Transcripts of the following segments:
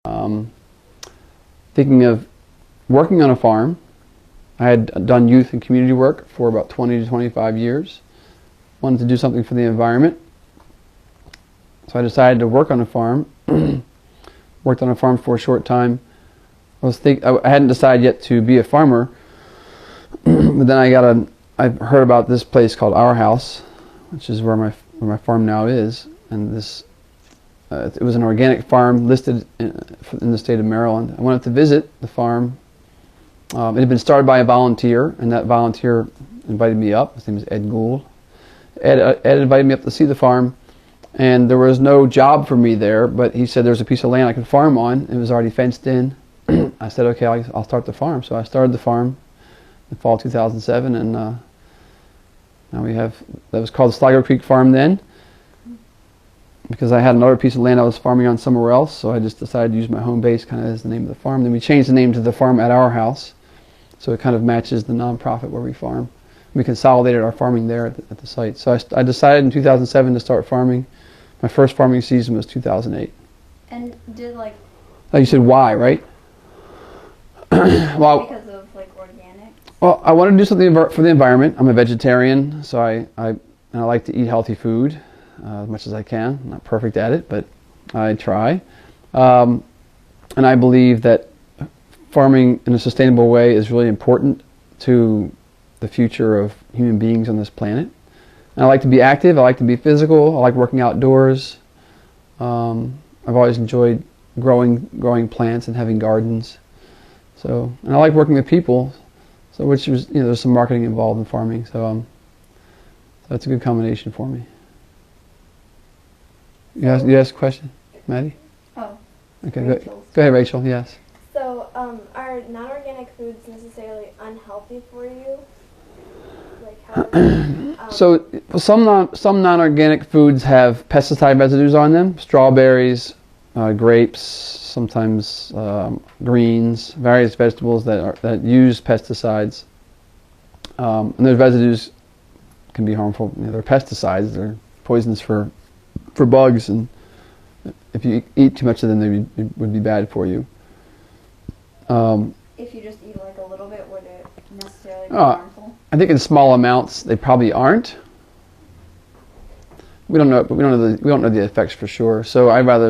Um, Thinking of working on a farm. I had done youth and community work for about 20 to 25 years. Wanted to do something for the environment. So I decided to work on a farm. Worked on a farm for a short time. I hadn't decided yet to be a farmer, but then I heard about this place called Our House, which is where my farm now is, and it was an organic farm listed in the state of Maryland. I wanted to visit the farm. It had been started by a volunteer, and that volunteer invited me up. His name is Ed Gould. Ed invited me up to see the farm, and there was no job for me there, but he said there's a piece of land I could farm on. It was already fenced in. I said, okay, I'll start the farm. So I started the farm in fall 2007, and now that was called the Sligo Creek Farm then, because I had another piece of land I was farming on somewhere else, so I just decided to use my home base kind of as the name of the farm. Then we changed the name to the Farm at Our House, so it kind of matches the nonprofit where we farm. We consolidated our farming there at the site. So I decided in 2007 to start farming. My first farming season was 2008. And did like... Oh, you said why, right? Well, because of like organic? Well, I wanted to do something for the environment. I'm a vegetarian, so I like to eat healthy food as much as I can. I'm not perfect at it, but I try. And I believe that farming in a sustainable way is really important to the future of human beings on this planet. And I like to be active. I like to be physical. I like working outdoors. I've always enjoyed growing plants and having gardens. So, and I like working with people. So, which was, there's some marketing involved in farming. So, that's a good combination for me. You asked a question, Maddie? Oh. Okay, go ahead, Rachel. Yes. So, are non-organic foods necessarily unhealthy for you? Like how? So some non-organic foods have pesticide residues on them. Strawberries, grapes, sometimes greens, various vegetables that use pesticides. And those residues can be harmful. They're pesticides. They're poisons for bugs, and if you eat too much of them, they would be bad for you. If you just eat like a little bit, would it necessarily be harmful? I think in small amounts they probably aren't. We don't know the effects for sure. So I'd rather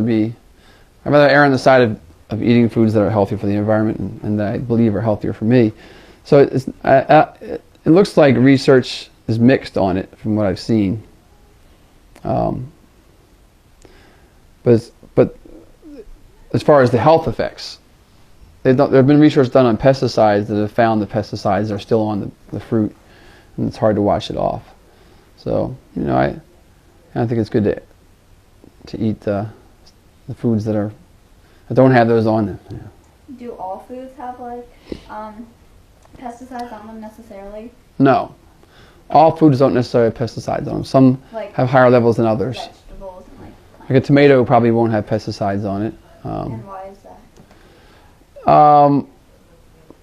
err on the side of eating foods that are healthy for the environment and that I believe are healthier for me. So it looks like research is mixed on it from what I've seen. But as far as the health effects, there have been research done on pesticides that have found the pesticides are still on the fruit, and it's hard to wash it off. So I think it's good to eat the foods that don't have those on them. Yeah. Do all foods have like pesticides on them necessarily? No, all foods don't necessarily have pesticides on them. Some have higher levels than others. Vegetables and like a tomato probably won't have pesticides on it. And why is that?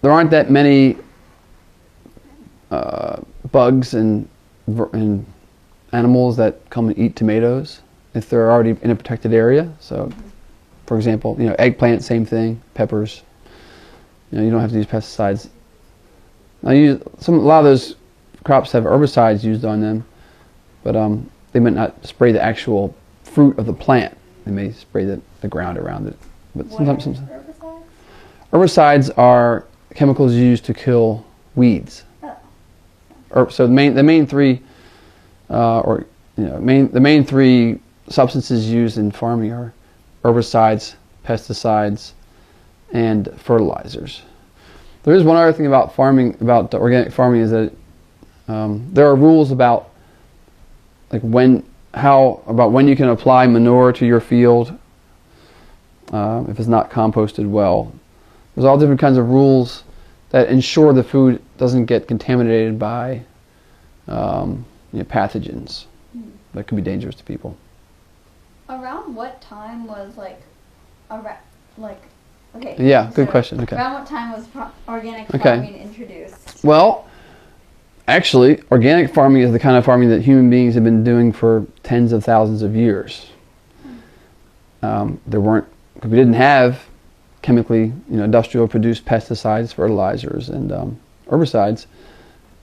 There aren't that many bugs and animals that come and eat tomatoes if they're already in a protected area. So, for example, eggplant, same thing. Peppers. You don't have to use pesticides. A lot of those crops have herbicides used on them, but they might not spray the actual fruit of the plant. They may spray the ground around it. But sometimes herbicides? Herbicides are chemicals used to kill weeds. Oh. So the main three substances used in farming are herbicides, pesticides, and fertilizers. There is one other thing about organic farming is that there are rules about when you can apply manure to your field if it's not composted well. There's all different kinds of rules that ensure the food doesn't get contaminated by pathogens that could be dangerous to people. Around what time was okay? Yeah, good question. Okay. Around what time was organic farming introduced? Well, actually, organic farming is the kind of farming that human beings have been doing for tens of thousands of years. We didn't have chemically, industrial produced pesticides, fertilizers, and herbicides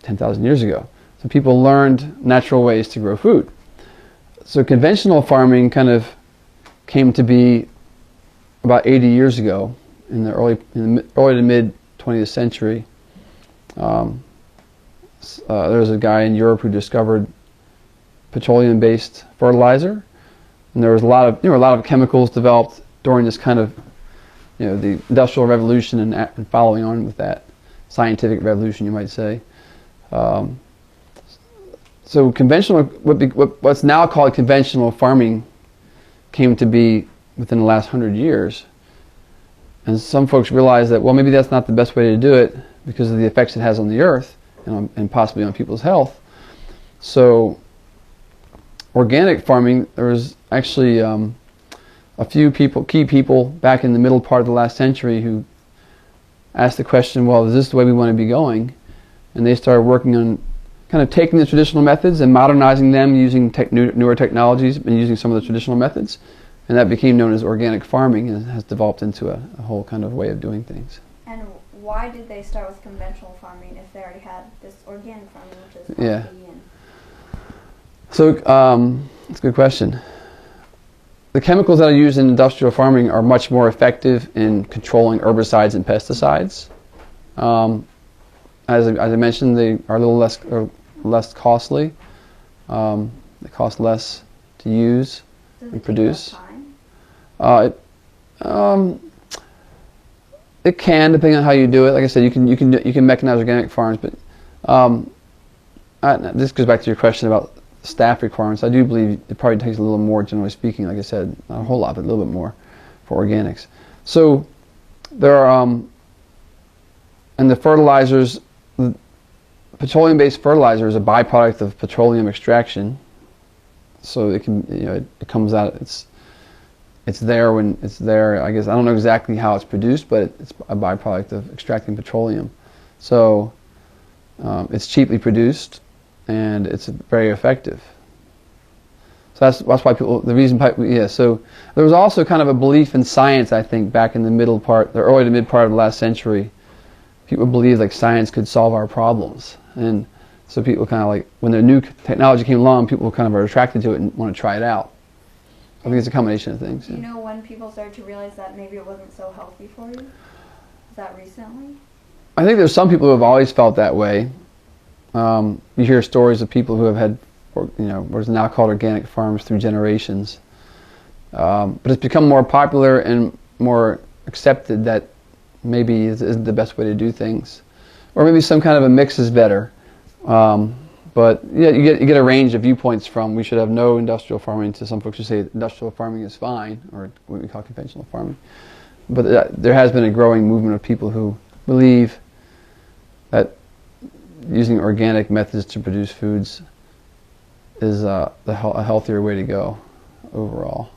10,000 years ago. So people learned natural ways to grow food. So conventional farming kind of came to be about 80 years ago, in the early to mid 20th century. There was a guy in Europe who discovered petroleum-based fertilizer, and there were a lot of chemicals developed during this kind of the Industrial Revolution and following on with that scientific revolution, you might say. So conventional, what's now called conventional farming, came to be within the last 100 years. And some folks realize that, well, maybe that's not the best way to do it because of the effects it has on the earth and possibly on people's health. So organic farming, there was actually a few key people back in the middle part of the last century who asked the question, well, is this the way we want to be going? And they started working on kind of taking the traditional methods and modernizing them using newer technologies and using some of the traditional methods. And that became known as organic farming and has developed into a whole kind of way of doing things. And why did they start with conventional farming if they already had this organic farming, which is Yeah. healthy and... So that's a good question. The chemicals that are used in industrial farming are much more effective in controlling herbicides and pesticides. As I mentioned, they are a little less costly. They cost less to use and produce. It can, depending on how you do it. Like I said, you can mechanize organic farms, but this goes back to your question about staff requirements. I do believe it probably takes a little more, generally speaking. Like I said, not a whole lot, but a little bit more for organics. So there are, and the fertilizers, petroleum-based fertilizer is a byproduct of petroleum extraction. So it can, it comes out. It's there when it's there. I guess I don't know exactly how it's produced, but it's a byproduct of extracting petroleum. So it's cheaply produced, and it's very effective. So that's why people. The reason, yeah. So there was also kind of a belief in science, I think, back in the early to mid part of the last century. People believed like science could solve our problems, and so people kind of like, when the new technology came along, people kind of are attracted to it and want to try it out. I think it's a combination of things. Do you know when people started to realize that maybe it wasn't so healthy for you? Is that recently? I think there's some people who have always felt that way. You hear stories of people who have had, what is now called organic farms through generations. But it's become more popular and more accepted that maybe it isn't the best way to do things. Or maybe some kind of a mix is better. But yeah, you get a range of viewpoints from we should have no industrial farming to some folks who say industrial farming is fine, or what we call conventional farming. But there has been a growing movement of people who believe that using organic methods to produce foods is a healthier way to go overall.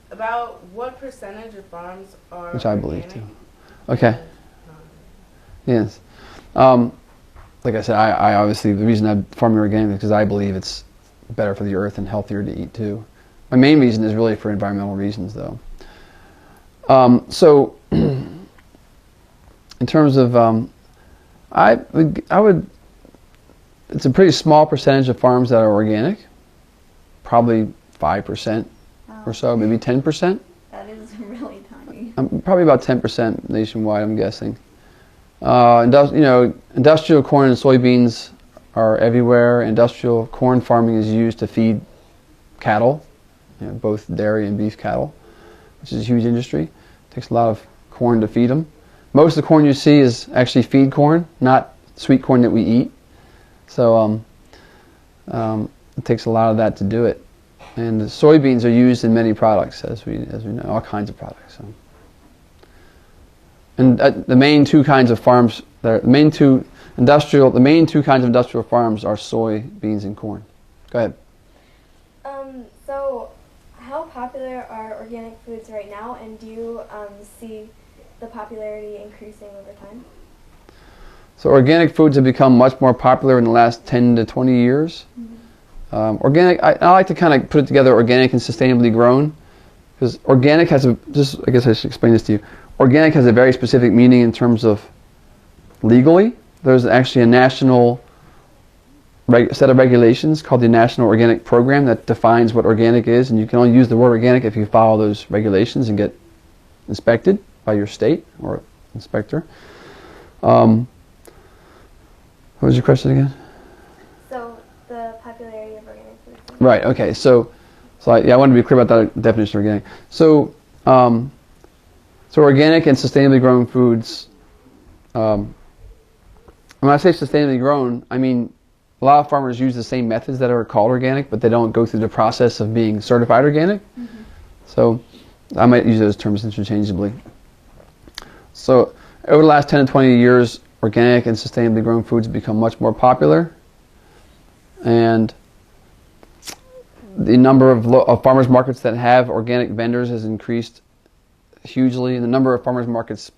About what percentage of farms are Which I believe organic? too. Okay. Yes. Like I said, I obviously, the reason I'm farming organic is because I believe it's better for the earth and healthier to eat too. My main reason is really for environmental reasons though. So in terms of, I would, it's a pretty small percentage of farms that are organic, probably 5% or so, maybe 10%. That is really tiny. Probably about 10% nationwide, I'm guessing. Industrial corn and soybeans are everywhere. Industrial corn farming is used to feed cattle, both dairy and beef cattle, which is a huge industry. It takes a lot of corn to feed them. Most of the corn you see is actually feed corn, not sweet corn that we eat. So it takes a lot of that to do it. And the soybeans are used in many products, as we know, all kinds of products. So. And the main two kinds of farms, the main two kinds of industrial farms are soybeans and corn. Go ahead. So how popular are organic foods right now, and do you see the popularity increasing over time? So organic foods have become much more popular in the last 10 to 20 years. Mm-hmm. Organic, I like to kind of put it together, organic and sustainably grown. Because organic has a, just, I guess I should explain this to you. Organic has a very specific meaning in terms of legally. There's actually a national set of regulations called the National Organic Program that defines what organic is, and you can only use the word organic if you follow those regulations and get inspected by your state or inspector. What was your question again? So the popularity of organic foods. Right. Okay. So I wanted to be clear about that definition of organic. So organic and sustainably grown foods. When I say sustainably grown, I mean a lot of farmers use the same methods that are called organic, but they don't go through the process of being certified organic. Mm-hmm. So I might use those terms interchangeably. So over the last 10 to 20 years, organic and sustainably grown foods have become much more popular, and the number of farmers markets that have organic vendors has increased hugely, and the number of farmers markets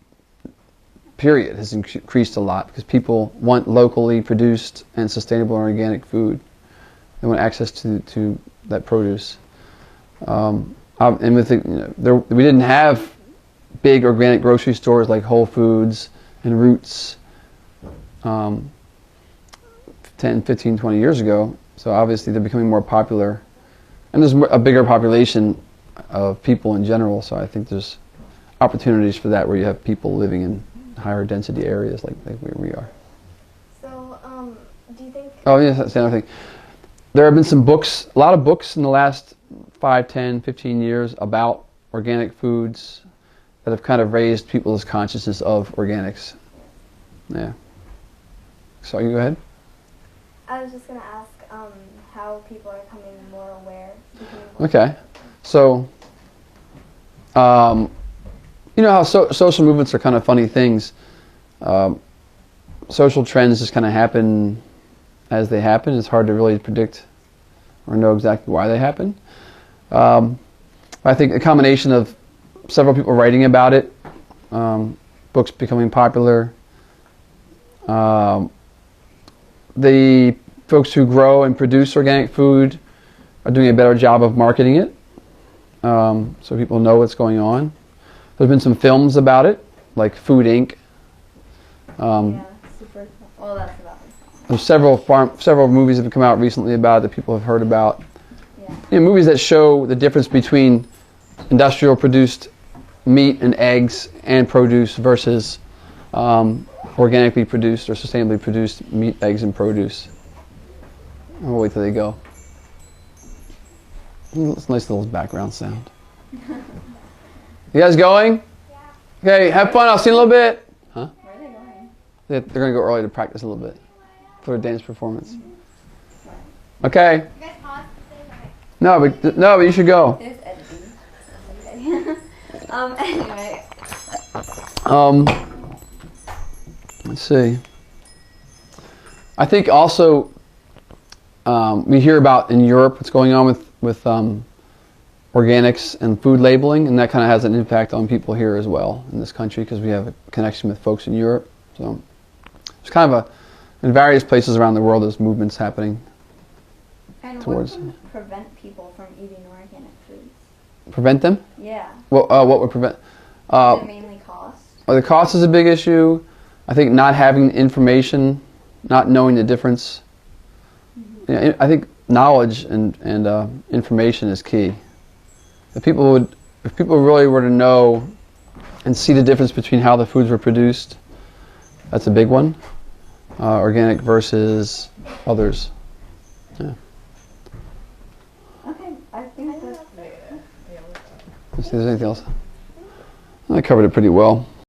period has increased a lot because people want locally produced and sustainable and organic food. They want access to that produce. And with we didn't have big organic grocery stores like Whole Foods and Roots 10, 15, 20 years ago. So obviously they're becoming more popular. And there's a bigger population of people in general, so I think there's opportunities for that where you have people living in higher density areas like where we are. So, do you think... Oh, yes, that's the other thing. There have been some books, a lot of books in the last 5, 10, 15 years about organic foods that have kind of raised people's consciousness of organics. Yeah. So you go ahead. I was just going to ask how people are becoming more aware. Okay. So, you know how social movements are kind of funny things. Social trends just kind of happen as they happen. It's hard to really predict or know exactly why they happen. I think a combination of several people writing about it, books becoming popular, the folks who grow and produce organic food are doing a better job of marketing it, so people know what's going on. There's been some films about it, like Food Inc. Yeah, super. Well, that's about it. There's several movies that have come out recently about it that people have heard about. Yeah. You know, movies that show the difference between industrial produced meat and eggs and produce versus organically produced or sustainably produced meat, eggs, and produce. I'll wait till they go. It's a nice little background sound. You guys going? Yeah. Okay, have fun. I'll see you in a little bit. Huh? Where are they going? They're going to go early to practice a little bit for a dance performance. Okay. You guys pause? No, but you should go. It is editing. Okay. Anyway. Let's see. I think also we hear about in Europe what's going on with organics and food labeling, and that kind of has an impact on people here as well in this country because we have a connection with folks in Europe. So it's kind of in various places around the world there's movements happening And towards. what would prevent people from eating organic foods? Prevent them? Yeah. Well, what would prevent? Is it mainly cost? The cost is a big issue. I think not having information, not knowing the difference. Mm-hmm. Yeah, I think knowledge and information is key. If people really were to know and see the difference between how the foods were produced, that's a big one. Organic versus others. Yeah. Okay, I think that's... Let's see if there's anything else. I covered it pretty well.